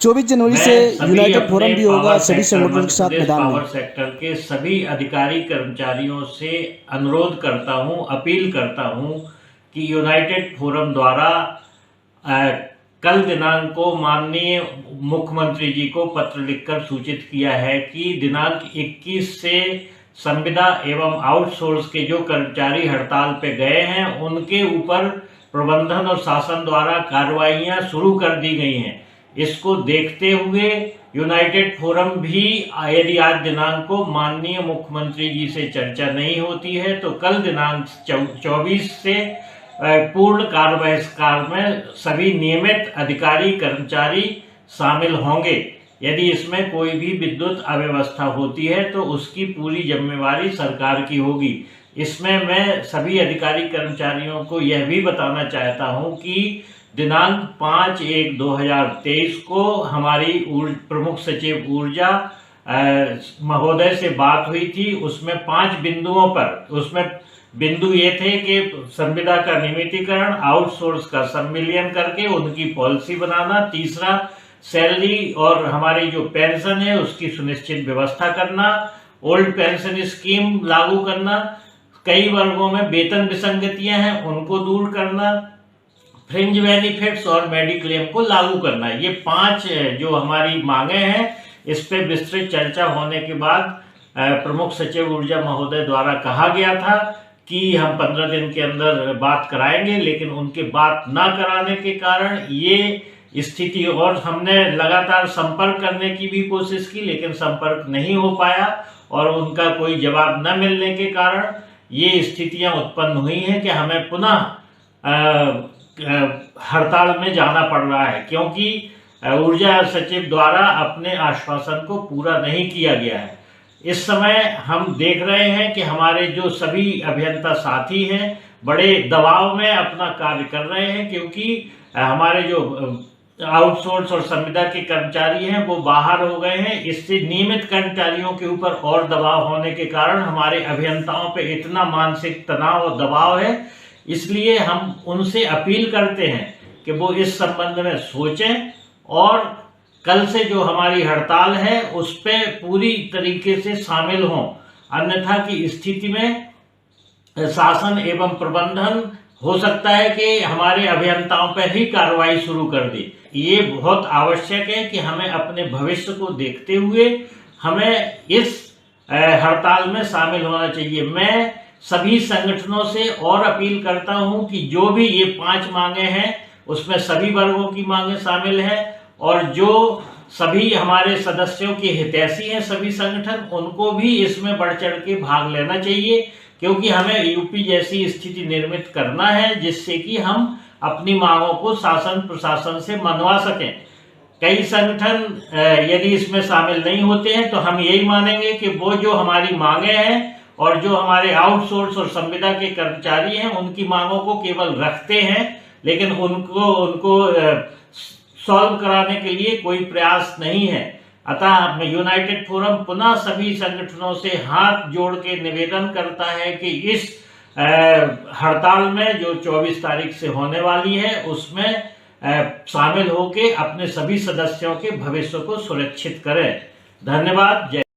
24 जनवरी से United forum भी होगा, सभी संगठनों के साथ मैदान में। पावर सेक्टर के सभी अधिकारी कर्मचारियों से अनुरोध करता हूं, अपील करता हूं कि यूनाइटेड फोरम द्वारा कल दिनांक को माननीय मुख्यमंत्री जी को पत्र लिखकर सूचित किया है कि दिनांक 21 से संविदा एवं आउटसोर्स के जो कर्मचारी हड़ताल पे गए हैं उनके ऊपर प्रबंधन और शासन द्वारा कार्रवाइयां शुरू कर दी गई हैं। इसको देखते हुए यूनाइटेड फोरम भी यदि आज दिनांक को माननीय मुख्यमंत्री जी से चर्चा नहीं होती है तो कल दिनांक 24 से पूर्ण कार्य बहिष्कार में सभी नियमित अधिकारी कर्मचारी शामिल होंगे। यदि इसमें कोई भी विद्युत अव्यवस्था होती है तो उसकी पूरी जिम्मेवारी सरकार की होगी। इसमें मैं सभी अधिकारी कर्मचारियों को यह भी बताना चाहता हूं कि दिनांक 5/1/2023 को हमारी प्रमुख सचिव ऊर्जा महोदय से बात हुई थी। उसमें 5 बिंदुओं पर, उसमें बिंदु ये थे कि संविदा का नियमितीकरण, आउटसोर्स का सम्मिलियन करके उनकी पॉलिसी बनाना, तीसरा सैलरी और हमारी जो पेंशन है उसकी सुनिश्चित व्यवस्था करना, ओल्ड पेंशन स्कीम लागू करना, कई वर्गों में वेतन विसंगतियां हैं उनको दूर करना, फ्रिंज बेनिफिट्स और मेडिक्लेम को लागू करना। ये 5 जो हमारी मांगे हैं इस पे विस्तृत चर्चा होने के बाद प्रमुख सचिव ऊर्जा महोदय द्वारा कहा गया था कि हम 15 दिन के अंदर बात कराएंगे, लेकिन उनके बात ना कराने के कारण ये स्थिति, और हमने लगातार संपर्क करने की भी कोशिश की लेकिन संपर्क नहीं हो पाया और उनका कोई जवाब न मिलने के कारण ये स्थितियां उत्पन्न हुई हैं कि हमें पुनः हड़ताल में जाना पड़ रहा है, क्योंकि ऊर्जा सचिव द्वारा अपने आश्वासन को पूरा नहीं किया गया है। इस समय हम देख रहे हैं कि हमारे जो सभी अभियंता साथी हैं बड़े दबाव में अपना कार्य कर रहे हैं, क्योंकि हमारे जो आउटसोर्स और संविदा के कर्मचारी हैं वो बाहर हो गए हैं। इससे नियमित कर्मचारियों के ऊपर और दबाव होने के कारण हमारे अभियंताओं पे इतना मानसिक तनाव और दबाव है। इसलिए हम उनसे अपील करते हैं कि वो इस संबंध में सोचें और कल से जो हमारी हड़ताल है उस पे पूरी तरीके से शामिल हों, अन्यथा की स्थिति में शासन एवं प्रबंधन हो सकता है कि हमारे अभियंताओं पर ही कार्रवाई शुरू कर दे। ये बहुत आवश्यक है कि हमें अपने भविष्य को देखते हुए हमें इस हड़ताल में शामिल होना चाहिए। मैं सभी संगठनों से और अपील करता हूं कि जो भी ये 5 मांगे हैं उसमें सभी वर्गों की मांगे शामिल हैं और जो सभी हमारे सदस्यों के हितैषी हैं सभी संगठन, उनको भी इसमें बढ़ चढ़ के भाग लेना चाहिए, क्योंकि हमें यूपी जैसी स्थिति निर्मित करना है जिससे कि हम अपनी मांगों को शासन प्रशासन से मनवा सकें। कई संगठन यदि इसमें शामिल नहीं होते हैं तो हम यही मानेंगे कि वो जो हमारी मांगे हैं और जो हमारे आउटसोर्स और संविदा के कर्मचारी हैं उनकी मांगों को केवल रखते हैं, लेकिन उनको सॉल्व कराने के लिए कोई प्रयास नहीं है। अतः यूनाइटेड फोरम पुनः सभी संगठनों से हाथ जोड़ के निवेदन करता है कि इस हड़ताल में जो 24 तारीख से होने वाली है उसमें शामिल होकर अपने सभी सदस्यों के भविष्य को सुरक्षित करें। धन्यवाद। जय